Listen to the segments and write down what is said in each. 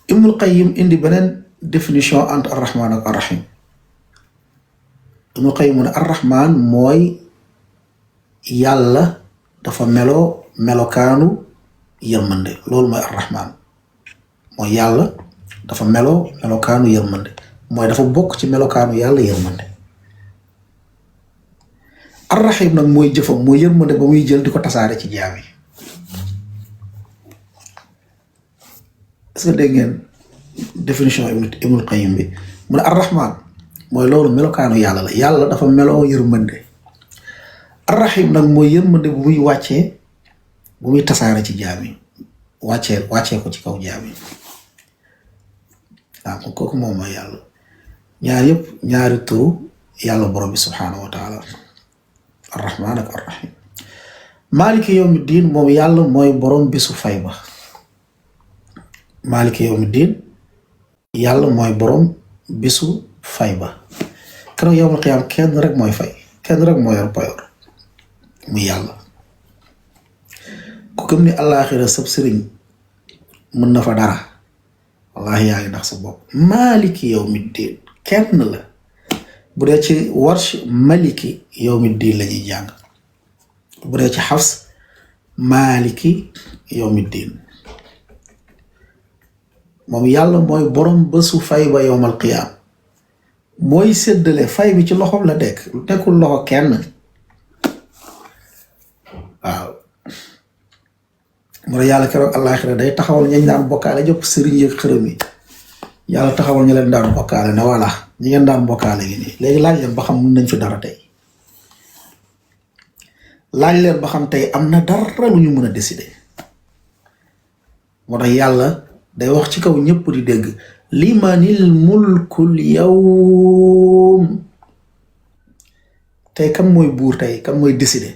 Ibnul Qayyim indi beneen définition entre arrahman ak arrahim. Ibnul Qayyim mu ne arrahman mooy yàlla dafa melokaanu yërmande. Loolu mooy arrahman mooy yàlla dafa melokaanu yërmande mooy dafa bokk ci melokaanu yàlla yërmande. arrahim nag mooy jëfam mooy yërmande ba muy jël di ko tasaare ci jaam yi. est-ce que dégg ngeen définition Ibnul Qayyim bi mu ne arrahman mooy loolu melokaanu yàlla la yàlla dafa meloo yërmande. arrahim nag mooy yërmande bu muy wàccee bu muy tasaare ci jaam yi wàccee ko ci kaw jaam yi. waaw kon kooku moom mooy yàlla. ñaar yëpp ñaari turu yàlla borom bi subhaanahu wa taala arrahman ak arrahim. maaliki yawmi diin moom yàlla mooy borom bisu fay ba. maaliki yawmi diin yàlla mooy borom bisu fay ba. keroog yawmal qiyaam kenn rek mooy fay kenn rek moo yor payoor muy yàlla. ku gëm ni àllaaxira sab sëriñ mën na fa dara wallaahi yaa ngi ndax sa bopp. maaliki yawmi diin kenn la. bu dee ci warsh maliki yawmi diin la ñuy jàng. bu dee ci xafs maaliki yawmi diin. moom yàlla mooy borom bésu fay ba yawmal qiyaam. mooy séddale fay bi ci loxoom la dekk nekkul loxo kenn. waaw mu ne yàlla keroog àllaaxira day taxawal ñañ daan bokkaale jëpp sëriñ yëg xërëm yi yàlla taxawal ñu leen daan bokkaale ne voilà ñi ngeen daan bokkaale gi nii léegi laaj leen ba xam mun nañ fi dara tey. laaj leen ba xam tey am na dara lu ñu mën a décider. moo tax yàlla day wax ci kaw ñëpp di dégg limanil mulkul yawm. tey kan mooy buur tey kan mooy décider.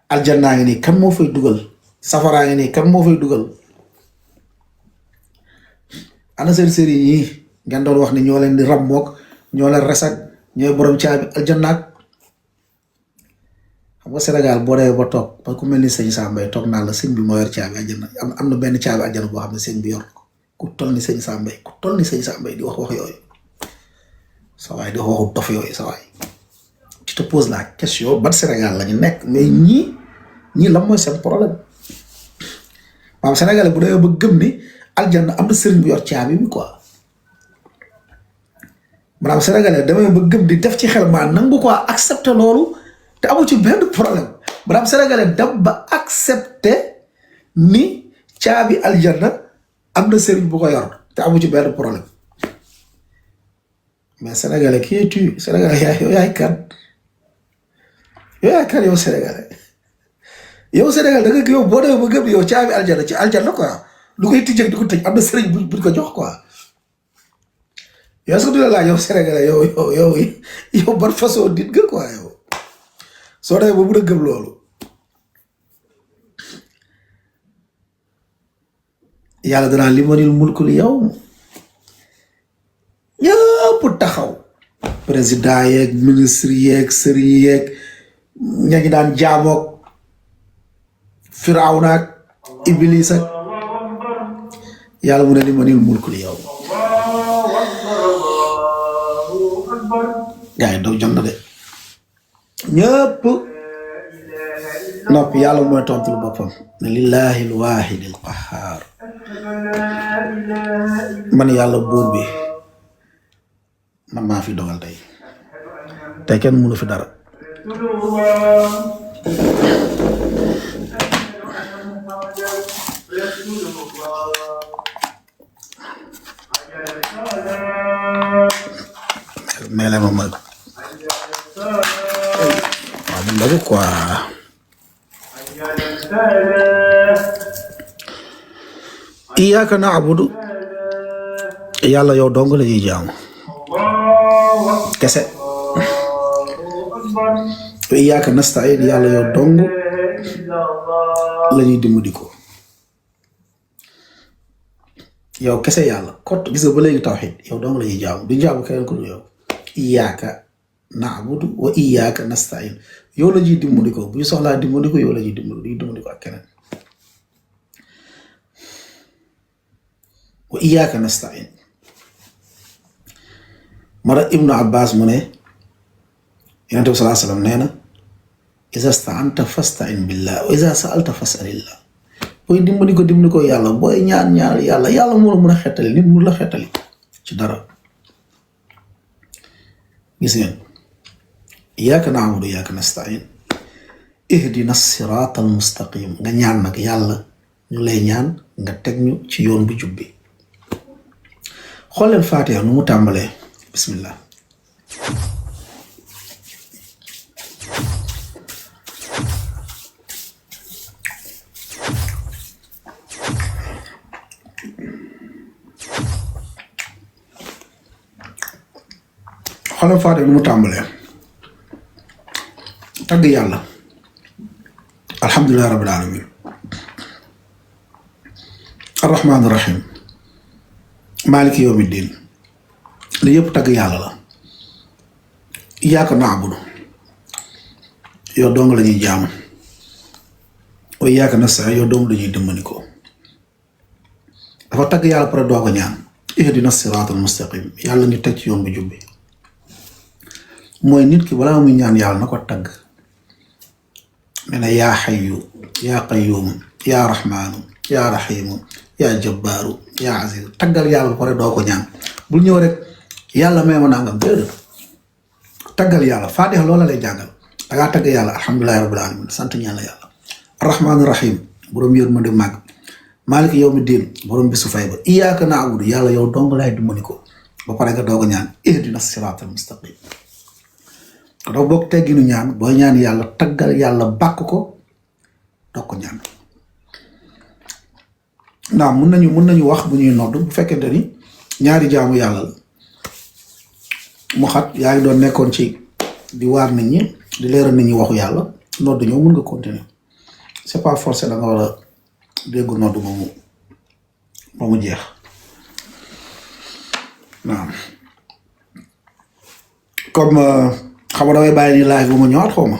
aljannaa ngi nii kan moo fay dugal safaraa ngi nii kan moo fay dugal. ana seen sëriñ yi ngeen doon wax ni ñoo leen di rab mook ñoo leen resak ñooy borom caabi aljannaak. xam nga Sénégal boo dee ba toog ba ku mel ni sëñ Sambay toog naa la sëñ bi moo yor caabi aljanna am na benn caabi aljanna boo xam ne sëñ bi yor ko ku toll ni sëñ Sambay di wax yooyu sa waay di wax waxu dof yooyu sa waay. tu te poses la question ban Sénégal la ñu nekk mais ñii lan mooy seen problème. maanaam Sénégalais bu dee ba gëm ni aljanna am na sëriñ bu yor caabi bi quoi. maanaam Sénégalais damay ba gëm di def ci xel maa nangu quoi accepter loolu te amu ci benn problème. maanaam Sénégalais dem ba accepter ni caabi aljanna am na sëriñ bu ko yor te amu ci benn problème. mais Sénégalais qui es-tu Sénégalais yaay kan. yow Sénégalais yow Sénégal da nga yow boo demee ba gëm yow caabi aljanna ci aljanna quoi lu koy tijjee di ko tëj am na sëriñ buñ ko jox quoi. yow est-ce que du la laaj yow Sénégalais yow ban façon nit nga quoi yow soo demee ba mun a gëm loolu. yàlla danaa limanil mulkul yawm ñëpp taxaw président yeeg ministre yeeg sëriñ yeeg ña ngi daan jaamook Firawna ak Iblis ak yàlla mu ne limanil mulkul yawm. gaa yi doo jot na de ñëpp noppi yàlla mooy tontul boppam ne lillahi alwaahidil qahhaar. man yàlla buur bi man maa fi dogal tey kenn mënu fi dara. meele ma mag waaw bu ndagu quoi. iyyaka na'budu yàlla yow dong la ñuy jaamu kese. wa iyyaka nasta'in yàlla yow dong la ñuy dimbali ko. yow kese yàlla kot gis nga ba léegi tawxiid yow dong la ñuy jaamu du jaamu keneen ku dul yow. iyyaka na'budu wa iyyaka nasta'in yow la ñuy dimbali ko bu ñu soxlaa dimbali ko yow la ñuy dimbali du ñu dimbali ko ak keneen. wa iyyaka nasta'in mara ibnu abbas mu ne yonent bi sallallahu alayhi wasallam nee na iza sta'anta fasta'in billah wa iza sa'alta fas'alillah booy dimbali ko yàlla booy ñaan yàlla moo la mën a xettali nit mu la xettali ci dara gis ngeen iyyaka na'budu wa iyyaka nasta'in ihdina siratal mustaqim nga ñaan nag yàlla ñu lay ñaan nga teg ñu ci yoon bu jub bi xool leen Faatiha nu mu tàmbalee bismillah xool leen Faatiha nu mu tàmbalee tagg yàlla alhamdulillahi rabbil alamin arrahman arrahim maliki yawmiddin li yëpp tagg yàlla la iyyaka na'budu yow dong la ñuy jaamu wa iyyaka nasta'in yow dong la ñuy dimbali ko dafa tagg yàlla pare doo ko ñaan ihdina siratal mustaqim yàlla ñu teg ci yoon bu jubbi mooy nit ki balaa muy ñaan yàlla na ko tagg ne na yaa xayyu yaa qayyuum yaa raxmaanu yaa raxiimu yaa jabbaaru yaa aziz taggal yàlla ba pare doo ko ñaan bul ñëw rek yàlla may ma nangam déedéet taggal yàlla Faatiha loola lay jàngal dangaa tagg yàlla alhamdulillahi rabbil alamin sant ñaan la yàlla arrahmaanu raxiim borom yërmande màgg maaliki yawmi diin borom bisu fay ba iyyaaka na'budu yàlla yow dong laay dimbali ko ba pare nga doo ko ñaan ihdina siraatal mustaqim dafa bokk tegginu ñaan booy ñaan yàlla taggal yàlla bàkk ko doog ko ñaan ndax mun nañu wax bu ñuy nodd bu fekkente ni ñaari jaamu yàlla la mu xat yaa ngi doon nekkoon ci di waar nit ñi di leeral nit ñi waxu yàlla nodd ñëw mun nga continuer c'est pas forcé da nga war a dégg nodd ba mu jeex waaw comme xam nga damay bàyyi ni live bu ma ñëwaat xaw ma